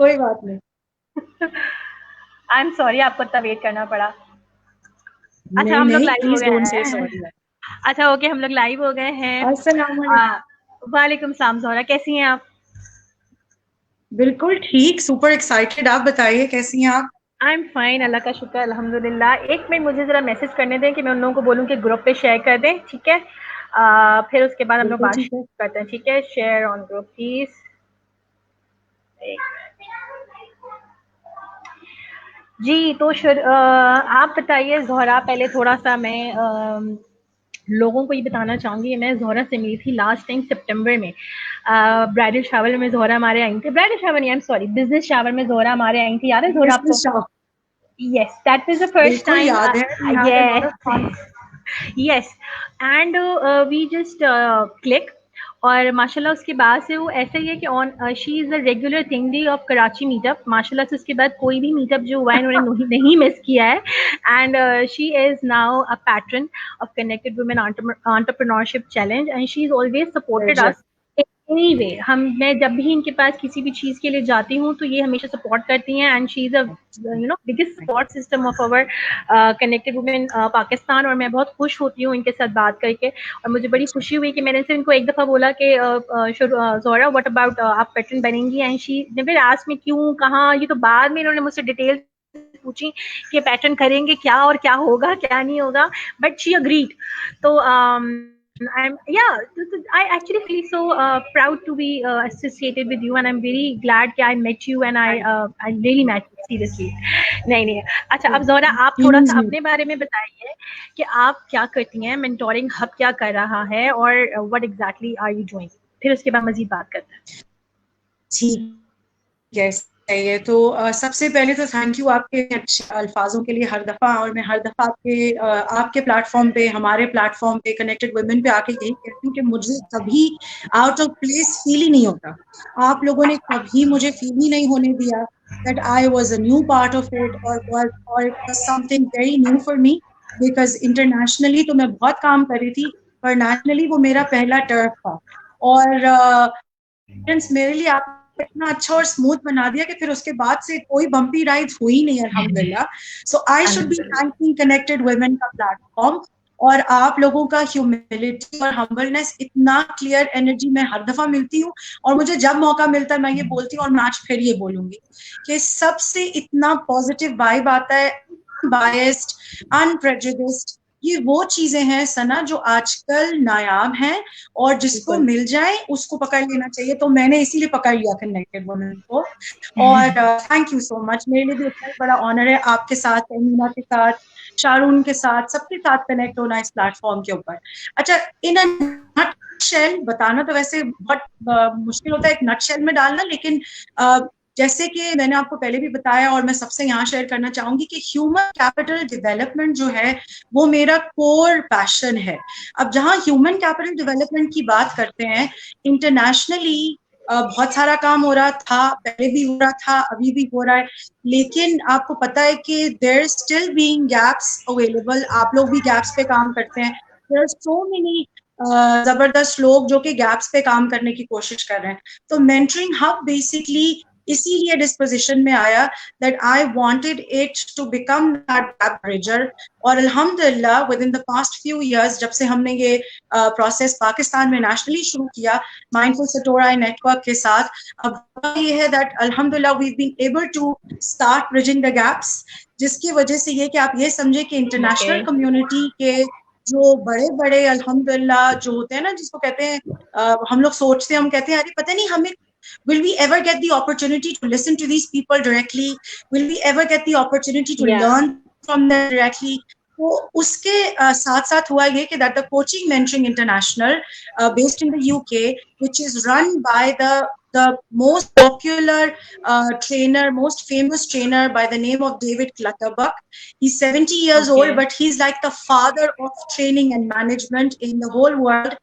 कोई बात नहीं। आई एम सॉरी आपको इतना वेट करना पड़ा। अच्छा नहीं हम लोग नहीं, लाइव हो प्लीज डोंट गए से हैं। सॉरी। अच्छा ओके हम लोग लाइव हो गए हैं। अस्सलाम वालेकुम। वालेकुम सलाम ज़ोहरा, कैसी हैं आप? बिल्कुल ठीक, सुपर एक्साइटेड। आप बताइए कैसी हैं आप? आई एम फाइन, अल्लाह का शुक्र अल्हम्दुलिल्लाह। एक मिनट मुझे ज़रा मैसेज करने दें कि मैं उन लोगों को बोलूँ कि ग्रुप पे शेयर कर दें, ठीक है? फिर उसके बाद हम लोग बिल्कुल बात ठीक है। करते हैं, ठीक है? Share on group please. जी, तो आप बताइए ज़ोहरा, पहले थोड़ा-सा मैं लोगों को ये बताना चाहूँगी, मैं ज़ोहरा से मिली थी लास्ट टाइम सितंबर में। ब्राइडल शावर में ज़ोहरा हमारे आई थी, ब्राइडल शावर नहीं, I am sorry, business shower में ज़ोहरा हमारे आई थी, याद है ज़ोहरा आपको? Business shop. Yes, that was the first बिल्कुल time. याद है, we had a lot Yes, of fun. yes, and we just click. और माशाल्लाह उसके बाद से वो ऐसा ही है कि on she is a regular थिंगी of Karachi meetup. माशाल्लाह से उसके बाद कोई भी मीटअप जो हुआ है इन्होंने नहीं मिस किया है। And she is now a pattern of connected women entrepreneurship challenge and she is always supported us. Anyway मैं जब भी इनके पास किसी भी चीज़ के लिए जाती हूँ तो ये हमेशा सपोर्ट करती हैं and she is a biggest support system of our connected women Pakistan. और मैं बहुत खुश होती हूँ इनके साथ बात करके। और मुझे बड़ी खुशी हुई कि मैंने से इनको एक दफ़ा बोला कि ज़ोहरा व्हाट अबाउट आप पैटर्न बनेंगी, and she never asked me क्यों कहाँ, ये तो बाद में इन्होंने मुझसे डिटेल पूछी कि पैटर्न करेंगे क्या और क्या होगा क्या नहीं होगा, बट शी अग्रीड। तो I'm yeah. I actually feel so proud to be associated with you, and I'm very glad that I met you, and I really met you seriously. नहीं नहीं। अच्छा अब ज़ोहरा आप थोड़ा सा अपने बारे में बताइए कि आप क्या करती हैं, मेंटोरिंग हब क्या कर रहा है और what exactly are you doing. फिर उसके बाद मजीद बात करते हैं। ठीक है, सही है। तो सबसे पहले तो थैंक यू आपके अच्छे अल्फाजों के लिए हर दफा। और मैं हर दफा आपके प्लेटफॉर्म पे, हमारे प्लेटफॉर्म पे, कनेक्टेड वुमेन पे आके यही कहती हूँ कि मुझे कभी आउट ऑफ प्लेस फील ही नहीं होता। आप लोगों ने कभी मुझे फील ही नहीं होने दिया that I was a new part of it, और it was something very new for me. Because internationally तो मैं बहुत काम कर रही थी, पर नेशनली वो मेरा पहला टर्फ था। और मेरे लिए आप इतना अच्छा और स्मूथ बना दिया कि फिर उसके बाद से कोई बम्पी राइड हुई नहीं, अल्हम्दुलिल्लाह। So I should be thanking Connected Women का प्लेटफॉर्म, और आप लोगों का ह्यूमिलिटी और हम्बलनेस, इतना क्लियर एनर्जी मैं हर दफा मिलती हूँ। और मुझे जब मौका मिलता है मैं ये बोलती हूँ, और मैं आज फिर ये बोलूंगी कि सबसे इतना पॉजिटिव वाइब आता है, बायस्ड, अनप्रेजुडिस्ड। ये वो चीजें हैं सना जो आजकल नायाब हैं, और जिसको मिल जाए उसको पकड़ लेना चाहिए। तो मैंने इसीलिए पकड़ लिया कनेक्टेड वुमेन को। और थैंक यू सो मच। मेरे लिए भी उतना ही बड़ा ऑनर है आपके साथ, तमीना के साथ, शारून के साथ, सबके साथ कनेक्ट होना इस प्लेटफॉर्म के ऊपर। अच्छा, इन अ नट शेल बताना तो वैसे बहुत मुश्किल होता है एक नट शेल में डालना, लेकिन जैसे कि मैंने आपको पहले भी बताया और मैं सबसे यहाँ शेयर करना चाहूंगी कि ह्यूमन कैपिटल डेवलपमेंट जो है वो मेरा कोर पैशन है। अब जहाँ ह्यूमन कैपिटल डेवलपमेंट की बात करते हैं, इंटरनेशनली बहुत सारा काम हो रहा था, पहले भी हो रहा था, अभी भी हो रहा है। लेकिन आपको पता है कि there still being gaps available. आप लोग भी गैप्स पे काम करते हैं। देयर आर सो मेनी जबरदस्त लोग जो कि गैप्स पे काम करने की कोशिश कर रहे हैं। तो मेंटरिंग हब बेसिकली इसीलिए डिस्पोजिशन में आया that I wanted it to become that gap bridger. और अल्हम्दुलिल्लाह within the past few years, जब से हमने ये प्रोसेस पाकिस्तान में नेशनली शुरू किया माइंडफुल सटोरा नेटवर्क के साथ, अब ये है दैट अल्हम्दुलिल्लाह we been able to start bridging the gaps. जिसकी वजह से ये कि आप ये समझे कि ओके। इंटरनेशनल कम्युनिटी के जो बड़े बड़े अल्हम्दुलिल्लाह जो होते हैं ना, जिसको कहते हैं हम लोग सोचते हैं, हम कहते हैं अरे पता नहीं हमें will we ever get the opportunity to listen to these people directly, will we ever get the opportunity to या learn from them directly। तो उसके साथ साथ हुआ ये कि that the coaching mentoring international based in the UK, which is run by the most popular trainer, most famous trainer by the name of David Clutterbuck. He's 70 years okay. old, but he's like the father of training and management in the whole world,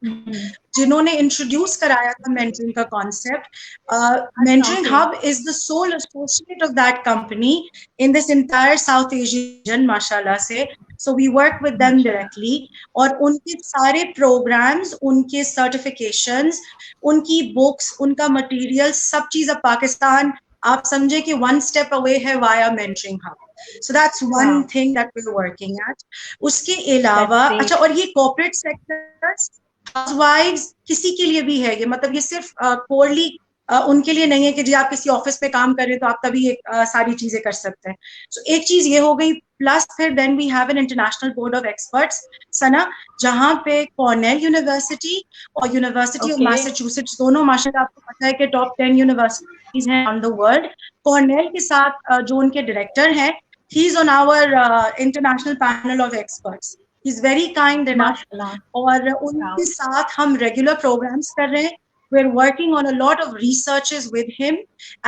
जिन्होंने introduce कराया था mentoring का concept. अच्छा mentoring okay. Hub is the sole associate of that company in this entire South Asian माशाल्लाह से। So we work with them माशाल्लाह। Directly, और उनके सारे प्रोग्राम्स, उनके सर्टिफिकेशंस, उनकी बुक्स, उनका मटेरियल, सब चीज अब पाकिस्तान आप समझे कि one step away है via mentoring hub. So that's one Wow, thing that we're working at. उसके that's अलावा great. अच्छा, और ये corporate sectors, housewives किसी के लिए भी है ये, मतलब ये सिर्फ poorly उनके लिए नहीं है कि जी आप किसी ऑफिस में काम कर रहे हैं तो आप तभी सारी चीजें कर सकते हैं. So एक चीज ये हो गई, प्लस फिर then we have an international board of experts Sana, जहां पे कॉर्नेल यूनिवर्सिटी और यूनिवर्सिटी ऑफ Okay. मैसाचुसेट्स दोनों, माशाल्लाह आपको पता है कि टॉप 10 यूनिवर्सिटीज हैं ऑन द वर्ल्ड. कॉर्नेल के साथ जो उनके डायरेक्टर हैं, he is on our international panel of experts. He is very kind enough. Mashallah. और Wow. उनके साथ हम रेगुलर प्रोग्राम्स कर रहे हैं. We're working on a lot of researches with him,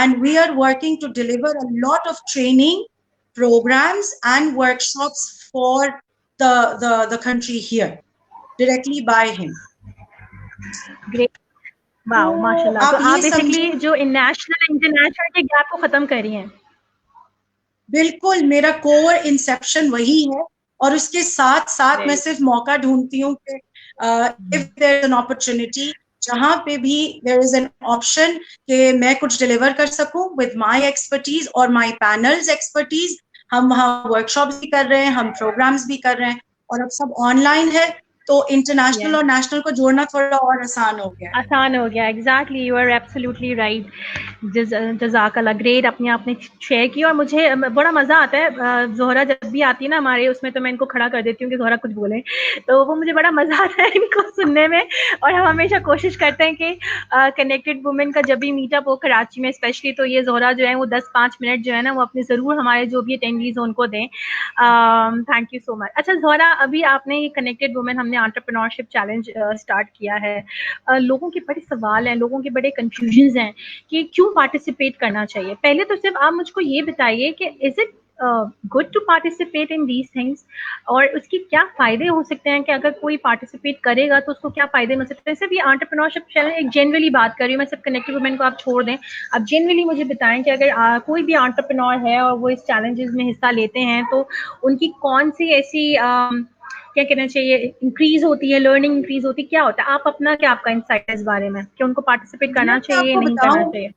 and we are working to deliver a lot of training programs and workshops for the country here directly by him. Great. Wow, तो माशाल्लाह. तो आप आप ये basically समझिए, जो national international के gap को खत्म कर रही हैं. बिल्कुल मेरा कोर इंसेप्शन वही है. और उसके साथ साथ मैं Great. सिर्फ मौका ढूंढती हूँ कि if there is an opportunity, जहां पे भी देयर इज एन ऑप्शन कि मैं कुछ डिलीवर कर सकूं विद माय एक्सपर्टीज और माय पैनल्स एक्सपर्टीज, हम वहाँ वर्कशॉप्स भी कर रहे हैं, हम प्रोग्राम्स भी कर रहे हैं, और अब सब ऑनलाइन है तो इंटरनेशनल Yeah. और नेशनल को जोड़ना थोड़ा और आसान हो गया है. आसान हो गया. Exactly, you are absolutely right. जज़ाकल्लाह. ग्रेट, अपने आपने शेयर की. और मुझे बड़ा मज़ा आता है, ज़ोहरा जब भी आती है ना हमारे उसमें, तो मैं इनको खड़ा कर देती हूँ कि ज़ोहरा कुछ बोलें, तो वो मुझे बड़ा मज़ा आता है इनको सुनने में. और हम हमेशा कोशिश करते हैं कि कनेक्टेड वुमेन का जब भी मीटअप हो कराची में स्पेशली, तो ये ज़ोहरा जो है वो 10-5 मिनट जो है ना वो अपने ज़रूर हमारे जो भी अटेंडीज हो उनको दें. Thank you so much. अच्छा ज़ोहरा, अभी आपने ये कनेक्टेड वुमेन, हमने एंटरप्रेन्योरशिप चैलेंज स्टार्ट किया है. लोगों के बड़े सवाल हैं, लोगों के बड़े कंफ्यूजन्स हैं कि क्यों पार्टिसिपेट करना चाहिए. पहले तो सिर्फ आप मुझको ये बताइए कि is it good to participate in these things, और उसके क्या फायदे हो सकते हैं कि अगर कोई पार्टिसिपेट करेगा तो उसको क्या फायदे मिल सकते हैं. सिर्फ ये एंटरप्रेन्योरशिप चैलेंज एक जनरली बात कर रही हूँ मैं, सिर्फ कनेक्टेड वुमेन को आप छोड़ दें. आप जनरली मुझे बताएं कि अगर कोई भी एंटरप्रेन्योर है और वो इस चैलेंजेस में हिस्सा लेते हैं तो उनकी कौन सी ऐसी क्या कहना चाहिए इंक्रीज होती है, लर्निंग इंक्रीज होती है, क्या होता है. आप अपना क्या आपका इंसाइट है इस बारे में कि उनको पार्टिसिपेट करना मैं चाहिए आपको नहीं करना बताऊं, चाहिए.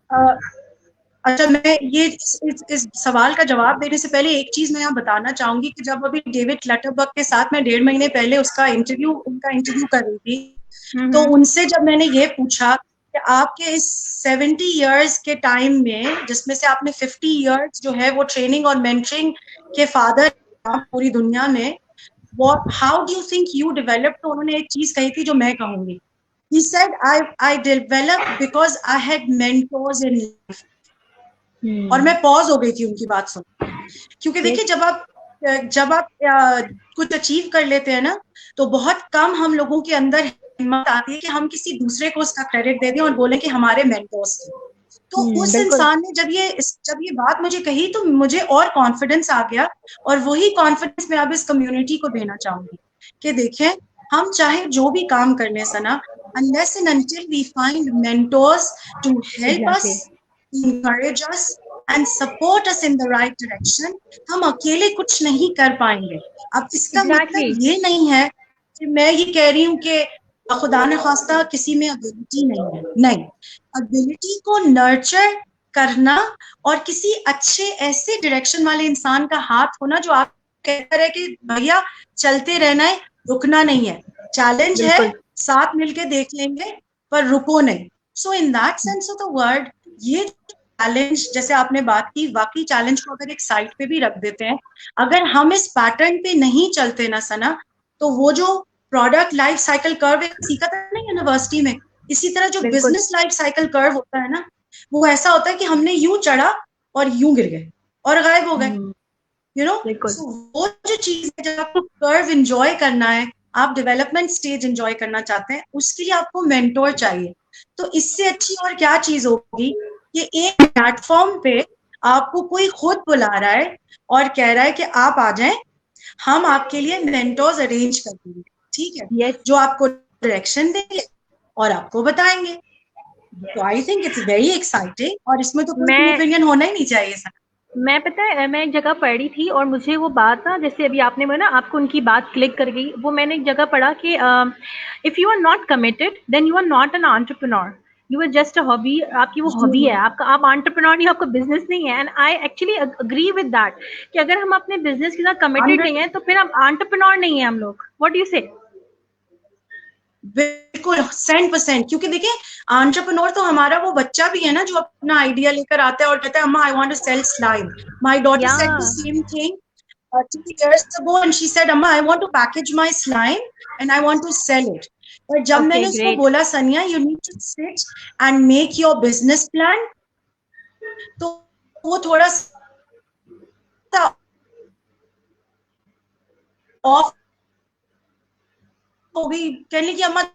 अच्छा, मैं ये इस सवाल का जवाब देने से पहले एक चीज मैं यहाँ बताना चाहूंगी कि जब अभी डेविड क्लटरबर्ग के साथ मैं 1.5 महीने पहले उनका इंटरव्यू कर रही थी, तो उनसे जब मैंने ये पूछा कि आपके इस 70 इयर्स के टाइम में, जिसमें से आपने 50 इयर्स जो है वो ट्रेनिंग और मेंटरिंग के फादर पूरी दुनिया में, how do you think you develop, तो उन्होंने एक चीज कही थी जो मैं कहूंगी. He said, I developed because I had mentors in life. और मैं पॉज हो गई थी उनकी बात सुन, क्योंकि देखिए जब आप कुछ अचीव कर लेते हैं ना, तो बहुत कम हम लोगों के अंदर हिम्मत आती है कि हम किसी दूसरे को उसका क्रेडिट दे दें और बोलें कि हमारे मेंटर्स थे. तो उस इंसान ने जब ये बात मुझे कही तो मुझे और कॉन्फिडेंस आ गया, और वही कॉन्फिडेंस मैं अब इस कम्युनिटी को देना चाहूंगी कि देखें, हम चाहे जो भी काम करने सना, unless and until we find mentors to help us, encourage us and support us in the right direction, हम अकेले कुछ नहीं कर पाएंगे. अब इसका मतलब ये नहीं है कि मैं ये कह रही हूँ कि खुदा ने खास्ता किसी में एबिलिटी नहीं है, नहीं. एबिलिटी को नर्चर करना और किसी अच्छे ऐसे डायरेक्शन वाले इंसान का हाथ होना जो आप कहते रहे कि भैया चलते रहना है, रुकना नहीं है, चैलेंज है, साथ मिलके देख लेंगे पर रुको नहीं. So in that sense of the word, ये चैलेंज जैसे आपने बात की, वाकई चैलेंज को अगर एक साइड पे भी रख देते हैं, अगर हम इस पैटर्न पे नहीं चलते ना सना, तो वो जो प्रोडक्ट लाइफ साइकिल कर्व सीखा था ना यूनिवर्सिटी में, इसी तरह जो बिजनेस लाइफ साइकिल कर्व होता है ना, वो ऐसा होता है कि हमने यूं चढ़ा और यूं गिर गए और गायब हो गए. यू नो, वो जो चीज है, जब आपको कर्व एंजॉय करना है, आप डेवलपमेंट स्टेज एंजॉय करना चाहते हैं, उसके लिए आपको मेंटोर चाहिए. तो इससे अच्छी और क्या चीज होगी कि एक प्लेटफॉर्म पे आपको कोई खुद बुला रहा है और कह रहा है कि आप आ जाएं, हम आपके लिए मेंटोर्स अरेंज कर देंगे, ठीक है, जो आपको डायरेक्शन देंगे और आपको बताएंगे. तो I think it's very exciting, और इसमें तो कोई ओपिनियन होना ही नहीं चाहिए सर. मैं पता है, मैं एक जगह पढ़ी थी और मुझे वो बात ना, जैसे अभी आपने बोला ना, आपको उनकी बात क्लिक कर गई. वो मैंने एक जगह पढ़ा कि if you are not committed then you are not an entrepreneur. You are just a hobby, आपकी वो हॉबी है, आपका आप एंटरप्रेन्योर नहीं, आपका बिजनेस नहीं है। And I actually agree with that कि अगर हम अपने बिजनेस के साथ कमिटेड नहीं है तो फिर हम एंटरप्रेन्योर नहीं है हम लोग। व्हाट डू यू से? बिल्कुल 100%, क्योंकि देखिए एंटरप्रेन्योर तो हमारा वो बच्चा भी है ना जो अपना आइडिया लेकर आता है और कहता है अम्मा I want to sell slime. My daughter said the same thing 2 years ago and she said amma I want to package my slime and I want to sell it. पर जब मैंने उसको बोला सनिया you need to sit and make your business plan, तो वो थोड़ा सा ऑफ हो गई, कहने की अम्मा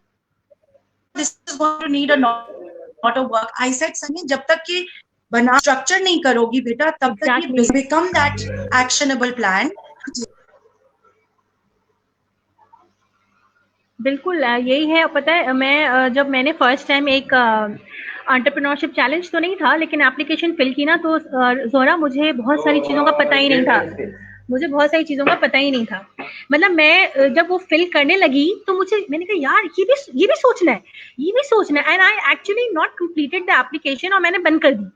this is going to need a lot of work. I said सनिया जब तक कि बना स्ट्रक्चर नहीं करोगी बेटा तब तक ये become that actionable plan। बिल्कुल यही है। पता है मैं जब मैंने फर्स्ट टाइम एक एंटरप्रेन्योरशिप चैलेंज तो नहीं था लेकिन एप्लीकेशन फिल की ना, तो ज़ोहरा मुझे बहुत सारी चीज़ों का पता ही नहीं था, मुझे बहुत सारी चीज़ों का पता ही नहीं था। मतलब मैं जब वो फिल करने लगी तो मैंने कहा यार ये भी सोचना है, ये भी सोचना है। And I actually not completed the application और मैंने बंद कर दी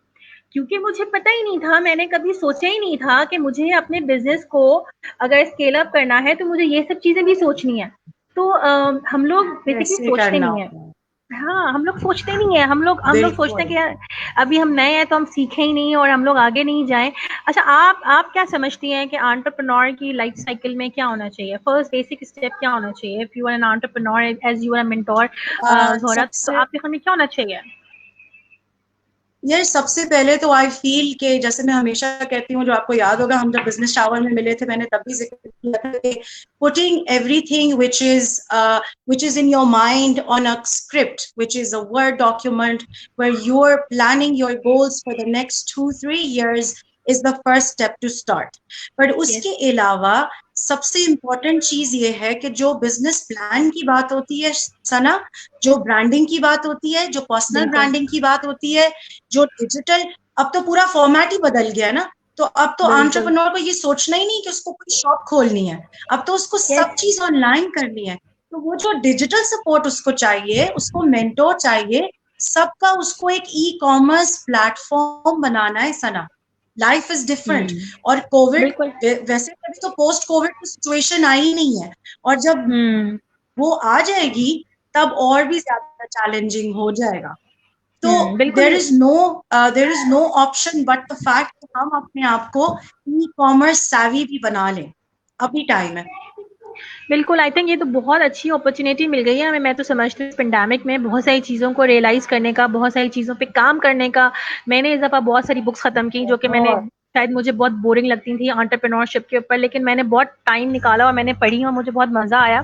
क्योंकि मुझे पता ही नहीं था, मैंने कभी सोचा ही नहीं था कि मुझे अपने बिजनेस को अगर स्केल अप करना है तो मुझे ये सब चीजें भी सोचनी है। तो हम लोग बेसिकली सोचते नहीं है। हाँ, हम लोग सोचते नहीं है, हम लोग सोचते हैं कि यार अभी हम नए हैं तो हम सीखें ही नहीं और हम लोग आगे नहीं जाएं। अच्छा, आप क्या समझती हैं कि एंटरप्रेन्योर की लाइफ साइकिल में क्या होना चाहिए? फर्स्ट बेसिक स्टेप क्या होना चाहिए? If you are an entrepreneur as you are a mentor Zohra, तो आपके सामने क्या होना चाहिए? यार सबसे पहले तो आई फील के जैसे मैं हमेशा कहती हूँ, जो आपको याद होगा हम जब बिजनेस शावर में मिले थे मैंने तभी जिक्र किया था कि putting everything which is in your mind on a script, which is a word document where you're planning your goals for the next 2-3 years is the first step to start. but उसके अलावा सबसे important चीज ये है कि जो business plan की बात होती है सना, जो ब्रांडिंग की बात होती है, जो पर्सनल ब्रांडिंग की बात होती है, जो डिजिटल, अब तो पूरा फॉर्मेट ही बदल गया ना। तो अब तो एंटरप्रेन्योर को ये सोचना ही नहीं कि उसको कोई शॉप खोलनी है, अब तो उसको सब चीज ऑनलाइन करनी है। तो वो जो डिजिटल सपोर्ट उसको चाहिए, उसको मेंटोर चाहिए, सबका उसको एक ई कॉमर्स प्लेटफॉर्म बनाना है सना। Life is different. और कोविड वैसे कभी तो पोस्ट कोविड की सिचुएशन आई नहीं है, और जब वो आ जाएगी तब और भी ज्यादा चैलेंजिंग हो जाएगा। तो there is no option but the fact कि हम अपने आप को ई कॉमर्स savvy भी बना लें, अभी टाइम है। बिल्कुल, आई थिंक ये तो बहुत अच्छी अपॉर्चुनिटी मिल गई है हमें। मैं तो समझती हूँ पेंडेमिक में बहुत सारी चीज़ों को रियलाइज करने का, बहुत सारी चीज़ों पे काम करने का। मैंने इस दफ़ा बहुत सारी बुक्स खत्म की जो कि मैंने शायद मुझे बहुत बोरिंग लगती थी एंटरप्रेन्योरशिप के ऊपर, लेकिन मैंने बहुत टाइम निकाला और मैंने पढ़ी और मुझे बहुत मज़ा आया।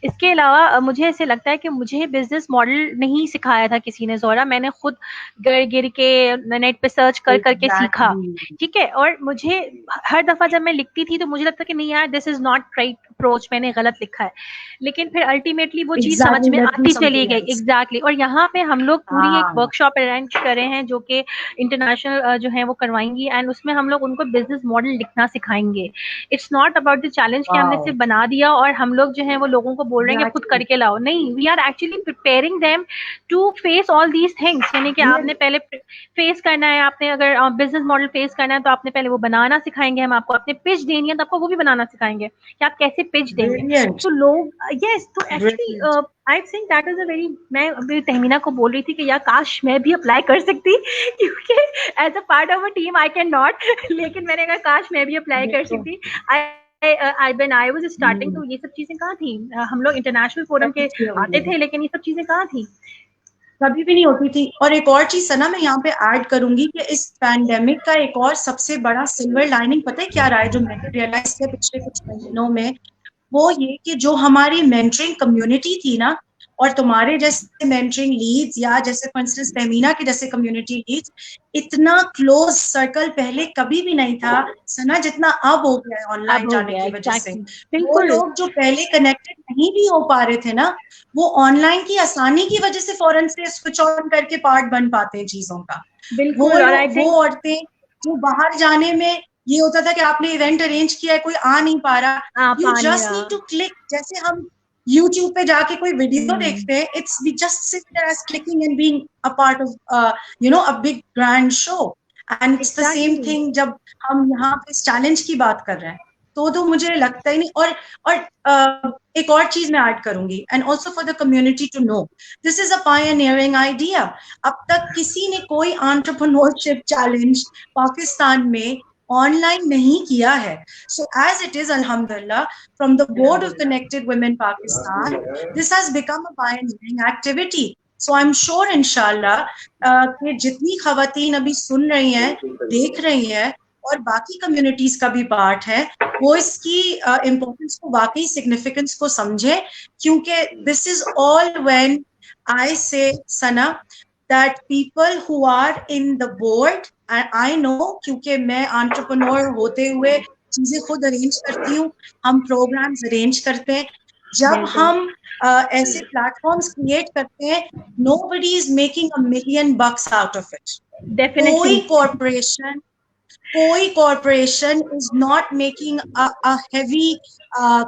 इसके अलावा मुझे ऐसे लगता है कि मुझे बिजनेस मॉडल नहीं सिखाया था किसी ने ज़ोहरा, मैंने खुद गिर के नेट पे सर्च करके सीखा, ठीक है। और मुझे हर दफ़ा जब मैं लिखती थी तो मुझे लगता कि नहीं यार this is not right approach, मैंने गलत लिखा है, लेकिन फिर अल्टीमेटली वो चीज समझ में आती चली गई। एग्जैक्टली। और यहाँ पे हम लोग पूरी एक वर्कशॉप अरेंज कर रहे हैं जो कि इंटरनेशनल जो है वो करवाएंगी, एंड उसमें हम लोग उनको बिजनेस मॉडल लिखना सिखाएंगे। It's not about the challenge कि हमने सिर्फ बना दिया और हम लोग जो है वो लोगों को बोल रहे हैं कि खुद करके लाओ। नहीं, we are actually preparing them to face all these things. यानी कि आपने पहले फेस करना है, आपने अगर बिजनेस मॉडल फेस करना है तो आपने पहले वो बनाना सिखाएंगे, हम आपको अपने पिच देनी है तो आपको वो भी बनाना सिखाएंगे कि आप कैसे पिच देंगे। तो लोग यस, तो actually I think that is a very, मैं अभी तहमीना को बोल रही थी कि यार काश मैं भी अप्लाई कर सकती क्योंकि as a part of a team I can not, लेकिन मैंने कहा काश मैं भी अप्लाई कर सकती। आई वाज स्टार्टिंग, तो ये सब चीजें कहाँ थी? हम लोग इंटरनेशनल फोरम के आते थे लेकिन ये सब चीजें कहाँ थी? कभी भी नहीं होती थी। और एक और चीज सना मैं यहाँ पे ऐड करूंगी कि इस पैंडेमिक का एक और सबसे बड़ा सिल्वर लाइनिंग पता है क्या रहा है, जो मैंने रियलाइज किया पिछले कुछ महीनों में, वो ये कि जो हमारी मेंटरिंग कम्युनिटी थी ना, और तुम्हारे जैसे मेंटरिंग लीड्स या जैसे फॉर इंस्टेंस तहमीना के जैसे कम्युनिटी लीड्स, इतना क्लोज सर्कल पहले कभी भी नहीं था सना जितना अब हो गया है ऑनलाइन जाने की वजह से। वो लोग जो पहले कनेक्टेड नहीं भी हो पा रहे थे ना, वो ऑनलाइन की आसानी की वजह से फौरन से स्विच ऑन करके पार्ट बन पाते हैं चीजों का। वो औरतें जो बाहर जाने में ये होता था कि आपने इवेंट अरेंज किया है कोई आ नहीं पा रहा, you just need to click, जैसे हम YouTube पे जाके कोई वीडियो देखते हैं, it's we just sit there as clicking and being a part of a big grand show. And it's the same Exactly. Thing जब हम यहाँ पे इस चैलेंज की बात कर रहे हैं, तो मुझे लगता ही नहीं। और एक और चीज मैं ऐड करूंगी, and also for the community to know, this is a pioneering idea. अब तक किसी ने कोई एंटरप्रेन्योरशिप चैलेंज पाकिस्तान में ऑनलाइन नहीं किया है। So as it is, Alhamdulillah, from the board of Connected Women Pakistan, this has become a pioneering activity. So I'm sure, inshallah, कि जितनी खवातीन अभी सुन रही हैं, देख रही हैं, और बाकी कम्युनिटीज का भी पार्ट है, वो इसकी इम्पोर्टेंस को, वाकई सिग्निफिकेंस को समझे, क्योंकि this is all when I से सना that people who are in the board, and I know क्योंकि मैं entrepreneur होते हुए चीजें खुद अरेंज करती हूँ, हम प्रोग्राम्स अरेंज करते हैं, जब हम ऐसे प्लेटफॉर्म्स क्रिएट करते हैं, nobody is making $1 million out of it. Definitely. कोई corporation is not making a heavy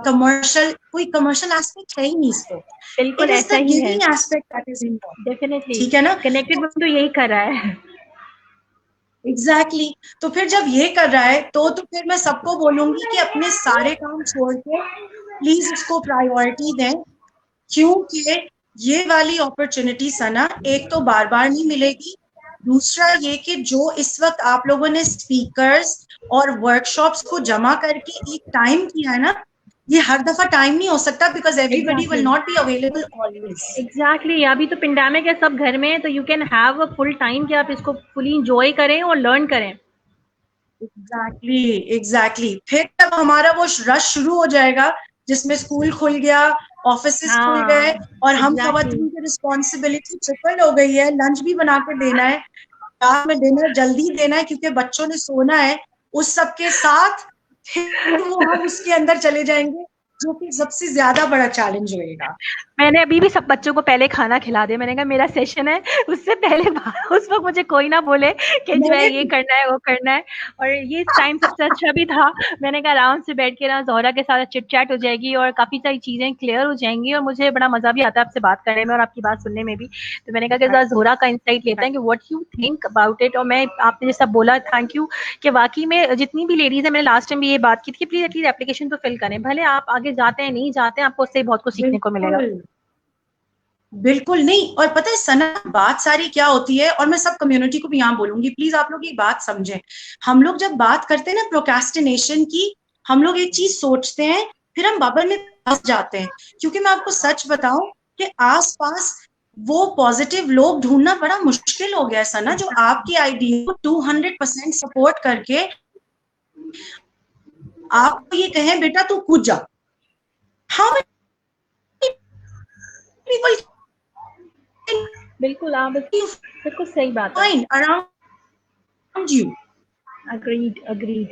commercial, कोई कमर्शियल एस्पेक्ट है ही नहीं इसको। बिल्कुल इट इज ऐसा द ही है। Giving aspect that is important. Definitely, ठीक है ना? कनेक्टेड वुमेन तो यही कर रहा है। एग्जैक्टली तो फिर जब ये कर रहा है, तो फिर मैं सबको बोलूंगी कि अपने सारे काम छोड़ के प्लीज इसको प्रायोरिटी दें, क्योंकि ये वाली अपॉर्चुनिटी सना एक तो बार बार नहीं मिलेगी, दूसरा ये कि जो इस वक्त आप लोगों ने स्पीकर्स और वर्कशॉप्स को जमा करके एक टाइम किया है ना, ये हर दफा टाइम नहीं हो सकता, because everybody will not be available always. Exactly, अभी तो पेंडेमिक है, सब घर में है, तो you can have a full time कि आप इसको फुली इंजॉय करें और लर्न करें। एग्जैक्टली फिर जब हमारा वो रश शुरू हो जाएगा, जिसमें स्कूल खुल गया, ऑफिसेस खुल गए, और हम खवातीन की रिस्पॉन्सिबिलिटी ट्रिपल हो गई है, लंच भी बना के देना है, रात में डिनर जल्दी देना है क्योंकि बच्चों ने सोना है, उस सब के साथ फिर वो हम उसके अंदर चले जाएंगे, जो कि सबसे ज्यादा बड़ा चैलेंज होएगा। मैंने अभी भी सब बच्चों को पहले खाना खिला दिया, मैंने कहा मेरा सेशन है, उससे पहले उस वक्त मुझे कोई ना बोले कि जो है ये करना है वो करना है। और ये टाइम सबसे अच्छा भी था, मैंने कहा आराम से बैठ के ना ज़ोहरा के साथ चिट चैट हो जाएगी और काफी सारी चीजें क्लियर हो जाएंगी, और मुझे बड़ा मजा भी आता है आपसे बात करने में और आपकी बात सुनने में भी। तो मैंने कहा कि जरा ज़ोहरा का इंसाइट लेते हैं कि what you think about it. और मैं, आपने जैसा बोला, थैंक यू, कि वाकई में जितनी भी लेडीज है, मैंने लास्ट टाइम भी ये बात की थी कि प्लीज एटलीस्ट एप्लीकेशन तो फिल करें, भले आप आगे जाते हैं नहीं जाते हैं, आपको उससे बहुत कुछ सीखने को मिलेगा। बिल्कुल नहीं, और पता है सना, बात सारी क्या होती है, और मैं सब कम्युनिटी को भी यहाँ बोलूंगी, प्लीज आप लोग ये बात समझें। हम लोग जब बात करते हैं ना प्रोक्रेस्टिनेशन की, हम लोग एक चीज सोचते हैं, फिर हम बबल में फंस जाते हैं, क्योंकि मैं आपको सच बताऊं कि आसपास वो पॉजिटिव लोग ढूंढना बड़ा मुश्किल हो गया है सना, जो आपकी आइडिया को 200% सपोर्ट करके आपको ये कहें बेटा तू कूद जा। हाउ पीपल, बिल्कुल, आप बिल्कुल सही बात है। fine around you, agreed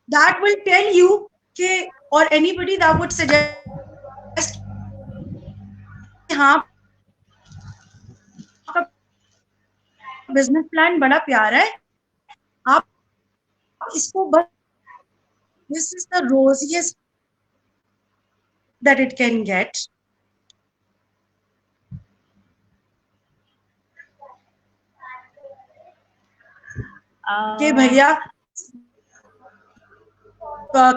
that will tell you कि, or anybody that would suggest हाँ आपका बिजनेस प्लान बड़ा प्यारा है, आप इसको बस, this is the rosiest that it can get. कि भैया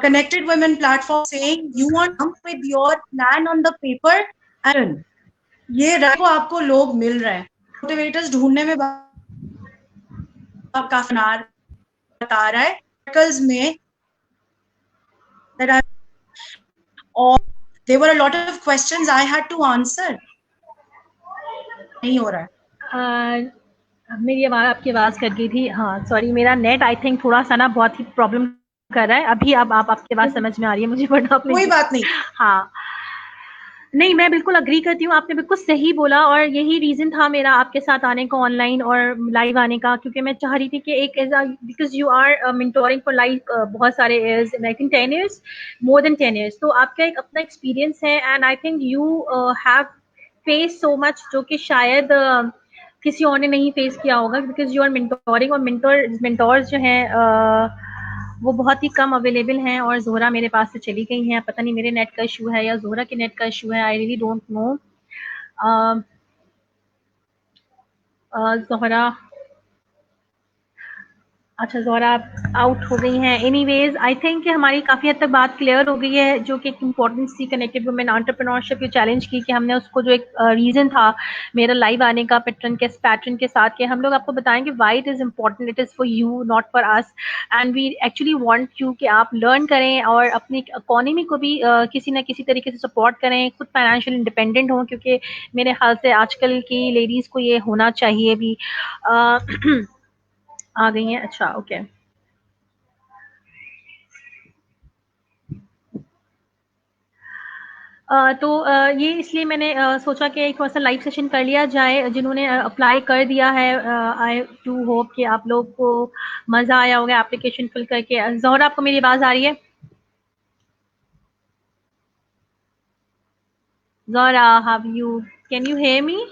Connected Women platform saying you want to come with your plan on the paper and ये रखो, आपको लोग मिल रहे हैं, मोटिवेटर्स ढूंढने में काफी बता रहा है सर्कल्स में, और there were a lot of questions I had to answer, नहीं हो रहा है। मेरी आवाज, आपकी आवाज कट गई थी। हाँ सॉरी, मेरा नेट आई थिंक थोड़ा सा ना बहुत ही प्रॉब्लम कर रहा है अभी। अब आपकी आवाज समझ में आ रही है मुझे, वरना कोई बात नहीं। हाँ नहीं, मैं बिल्कुल अग्री करती हूँ, आपने बिल्कुल सही बोला, और यही रीजन था मेरा आपके साथ आने का, ऑनलाइन और लाइव आने का, क्योंकि मैं चाह रही थी कि एक as because you are mentoring for like बहुत सारे years, I think 10 years, more than 10 years, तो आपका एक अपना एक्सपीरियंस है, and I think you have face so much जो कि शायद किसी और ने नहीं फेस किया होगा, बिकॉज यू आर मेंटोरिंग, और मेंटोर्स जो हैं वो बहुत ही कम अवेलेबल हैं और ज़ोहरा मेरे पास से चली गई हैं। पता नहीं मेरे नेट का इशू है या ज़ोहरा के नेट का इशू है, I really don't know. Zohra, अच्छा ज़ोहरा आप आउट हो गई हैं। एनीवेज आई थिंक कि हमारी काफ़ी हद तक बात क्लियर हो गई है, जो कि एक इम्पॉर्टेंस थी कनेक्टेड वुमेन एंटरप्रेन्योरशिप की चैलेंज की, कि हमने उसको जो एक रीज़न था मेरा लाइव आने का पैटर्न के साथ, कि हम लोग आपको बताएंगे why it is important, it is for you not for us, and we actually want you कि आप लर्न करें और अपनी इकोनॉमी को भी किसी ना किसी तरीके से सपोर्ट करें, खुद फाइनेंशियल इंडिपेंडेंट हों, क्योंकि मेरे ख्याल से आजकल की लेडीज़ को ये होना चाहिए भी। आ गई हैं, अच्छा ओके। ये इसलिए मैंने सोचा कि एक थोड़ा-सा लाइव सेशन कर लिया जाए, जिन्होंने अप्लाई कर दिया है। आई डू होप कि आप लोग को मज़ा आया होगा एप्लीकेशन फिल करके। ज़ोहरा, आपको मेरी आवाज़ आ रही है? Zohra, how you? Can you hear me?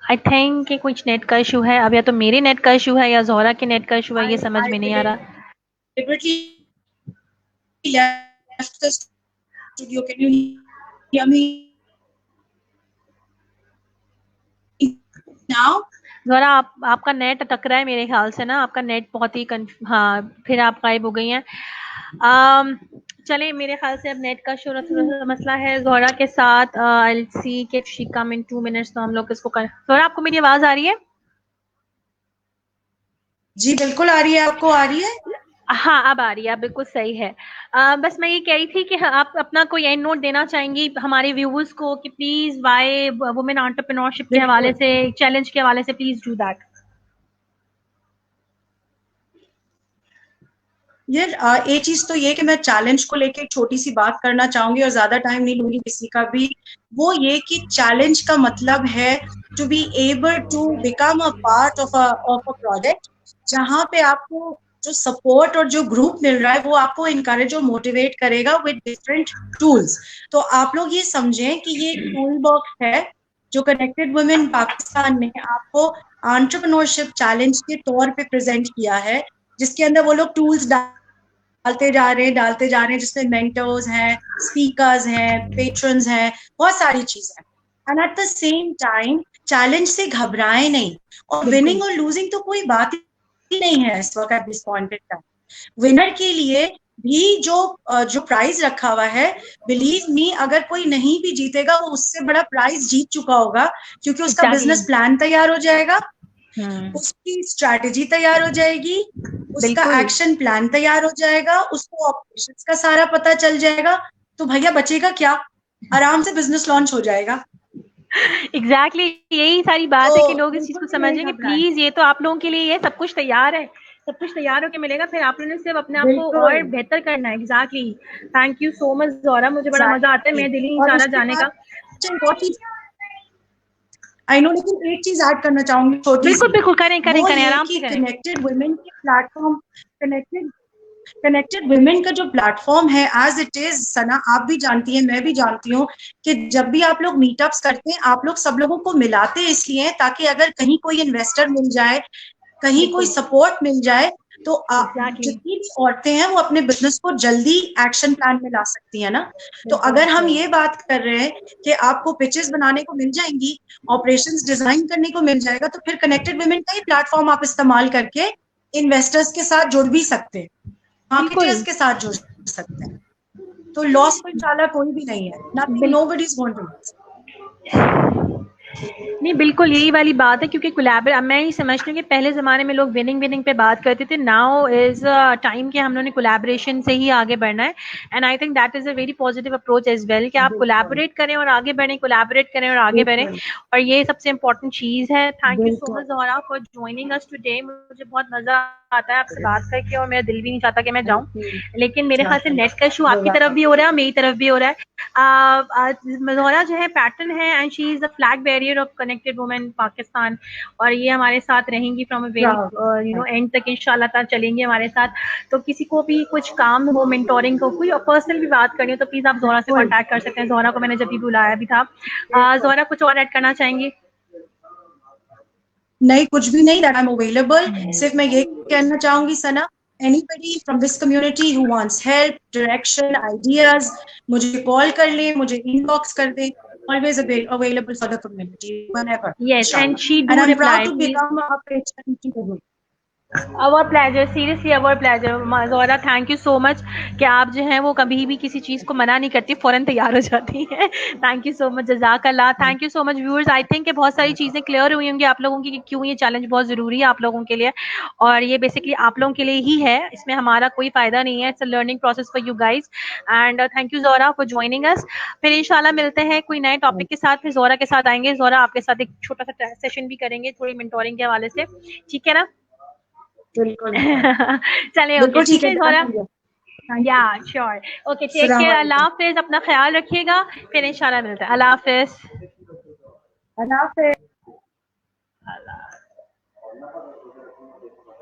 I think कि कुछ नेट का इशू है। अब या तो मेरे नेट का इशू है या ज़ोहरा के नेट का इशू है, ये समझ में नहीं आ रहा। deliberately left the studio. Can you hear me now? Zohra, आपका नेट अटक रहा है मेरे ख्याल से ना, आपका नेट बहुत ही हाँ, फिर आप गायब हो गई हैं। चलिए, मेरे ख्याल से अब नेट का थोड़ा-सा मसला है ज़ोहरा के साथ। आई विल सी कि शी कम इन 2 मिनट्स, तो हम लोग इसको कर। ज़ोहरा, आपको मेरी आवाज़ आ रही है? जी बिल्कुल आ रही है, आपको आ रही है? हाँ, अब आ रही है, अब बिल्कुल सही है। बस मैं ये कह रही थी कि आप अपना कोई एंड नोट देना चाहेंगी हमारे व्यूअर्स को कि प्लीज़ व्हाई वुमेन एंटरप्रेन्योरशिप के हवाले से, चैलेंज के हवाले से, प्लीज़ डू दैट। यार एक चीज तो ये कि मैं चैलेंज को लेके एक छोटी सी बात करना चाहूंगी और ज्यादा टाइम नहीं लूंगी किसी का भी। वो ये कि चैलेंज का मतलब है to be able to become a part of a project, जहां पे आपको जो सपोर्ट और जो ग्रुप मिल रहा है वो आपको इनकरेज और मोटिवेट करेगा विद डिफरेंट टूल्स। तो आप लोग ये समझें कि ये एक टूल बॉक्स है जो कनेक्टेड वुमेन पाकिस्तान ने आपको एंटरप्रेन्योरशिप चैलेंज के तौर पे प्रेजेंट किया है, जिसके अंदर वो लोग टूल्स डालते जा रहे हैं, जिसमें मेंटर्स हैं, स्पीकर्स हैं, पेट्रन्स हैं, बहुत सारी चीजें। And at the same time challenge से घबराए नहीं, और विनिंग और लूजिंग तो कोई बात ही नहीं है इस वक्त at this point in time. Winner के लिए भी जो प्राइज रखा हुआ है, बिलीव मी, अगर कोई नहीं भी जीतेगा वो उससे बड़ा प्राइज जीत चुका होगा, क्योंकि उसका बिजनेस प्लान तैयार हो जाएगा, उसकी स्ट्रैटेजी तैयार हो जाएगी, उसका एक्शन प्लान तैयार हो जाएगा, उसको ऑपरेशंस का सारा पता चल जाएगा। तो भैया बचेगा क्या, आराम से बिजनेस लॉन्च हो जाएगा। एग्जैक्टली यही सारी बात तो है कि लोग इस चीज को समझें कि प्लीज ये तो आप लोगों के लिए, ये सब कुछ तैयार है, सब कुछ तैयार होकर मिलेगा, फिर आप लोगों ने सिर्फ अपने आप को और बेहतर करना है। Exactly. Thank you so much Zohra, मुझे बड़ा मजा आता है, मेरा दिल ही नहीं चाह रहा जाने का। आई नो, लेकिन एक चीज ऐड करना चाहूंगी छोटी सी। बिल्कुल करें आराम से करें। कनेक्टेड वुमेन के प्लेटफॉर्म, कनेक्टेड वुमेन का जो प्लेटफॉर्म है एज इट इज, सना आप भी जानती हैं, मैं भी जानती हूँ कि जब भी आप लोग मीटअप्स करते हैं, आप लोग सब लोगों को मिलाते इसलिए ताकि अगर कहीं कोई इन्वेस्टर मिल जाए, कहीं कोई सपोर्ट मिल जाए, तो जितनी भी औरतें हैं वो अपने बिजनेस को जल्दी एक्शन प्लान में ला सकती है ना। तो अगर हम ये बात कर रहे हैं कि आपको पिचेस बनाने को मिल जाएंगी, ऑपरेशंस डिजाइन करने को मिल जाएगा, तो फिर कनेक्टेड वुमेन का ही प्लेटफॉर्म आप इस्तेमाल करके इन्वेस्टर्स के साथ जुड़ भी सकते हैं, मार्केटर्स के साथ जुड़ सकते हैं। तो लॉस में चाला कोई भी नहीं है, nothing, nobody is going to loss. नहीं, बिल्कुल यही वाली बात है, क्योंकि कोलैबोरेट, मैं ये समझती हूँ कि पहले ज़माने में लोग विनिंग पे बात करते थे, नाउ इज टाइम कि हम लोगों ने कोलैबोरेशन से ही आगे बढ़ना है। And I think that is a very positive approach as well, कि आप कोलैबोरेट करें और आगे बढ़ें, कोलैबोरेट करें और आगे बढ़ें, और ये सबसे इम्पोर्टेंट चीज़ है। Thank you so much Zohra for joining us today. मुझे बहुत मज़ा आता है आपसे बात करके, और मेरा दिल भी नहीं चाहता कि मैं जाऊँ, लेकिन मेरे ख्याल से नेट का इशू आपकी तरफ भी हो रहा है, मेरी तरफ भी हो रहा है। ज़ोहरा जो है पैटर्न है, and she is the flag barrier of connected women Pakistan, और ये हमारे साथ रहेंगी फ्रॉम अ वेरी एंड तक, इंशाल्लाह ताला चलेंगे हमारे साथ। तो किसी को भी कुछ काम हो, मेंटोरिंग को, कोई पर्सनल भी बात करनी हो, तो प्लीज आप ज़ोहरा से कांटेक्ट कर सकते हैं। ज़ोहरा को मैंने जब भी बुलाया भी था। ज़ोहरा, कुछ और ऐड करना चाहेंगी? नहीं, कुछ भी नहीं, दैट आई एम अवेलेबल। सिर्फ मैं ये कहना चाहूंगी सना, anybody from this community who wants help, direction, ideas, मुझे कॉल कर ले, मुझे इनबॉक्स कर दे, always available for the community whenever, Yes, and inshallah. she do And I'm reply. proud to become a patient. Our pleasure, seriously our pleasure. Zohra, thank you so much कि आप जो हैं वो कभी भी किसी चीज़ को मना नहीं करती, फ़ौरन तैयार हो जाती हैं। थैंक यू सो मच, जज़ाकल्लाह। Thank you so much viewers. I think कि बहुत सारी चीज़ें क्लियर हुई होंगी आप लोगों की कि क्यों ये चैलेंज बहुत ज़रूरी है आप लोगों के लिए, और ये बेसिकली आप लोगों के लिए ही है, इसमें हमारा कोई फ़ायदा नहीं है। It's a learning process for you guys, and thank you Zohra for joining us. फिर इंशाल्लाह मिलते हैं कोई नए टॉपिक के साथ, फिर ज़ोहरा के साथ आएंगे। ज़ोहरा आपके साथ एक छोटा सा सेशन भी करेंगे थोड़ी मेंटोरिंग के हवाले से, ठीक है ना? बिल्कुल चले, ओके, बिल्कुल ठीक ठीक है, है ज़ोहरा। थैंक या यू। श्योर, ओके, टेक अस्सलाम केयर, अल्लाह वालेकुम। हाफिज, अपना ख्याल रखिएगा, फिर इंशाल्लाह मिलते हैं। अल्लाह हाफिज। अल्लाह हाफ़िज़।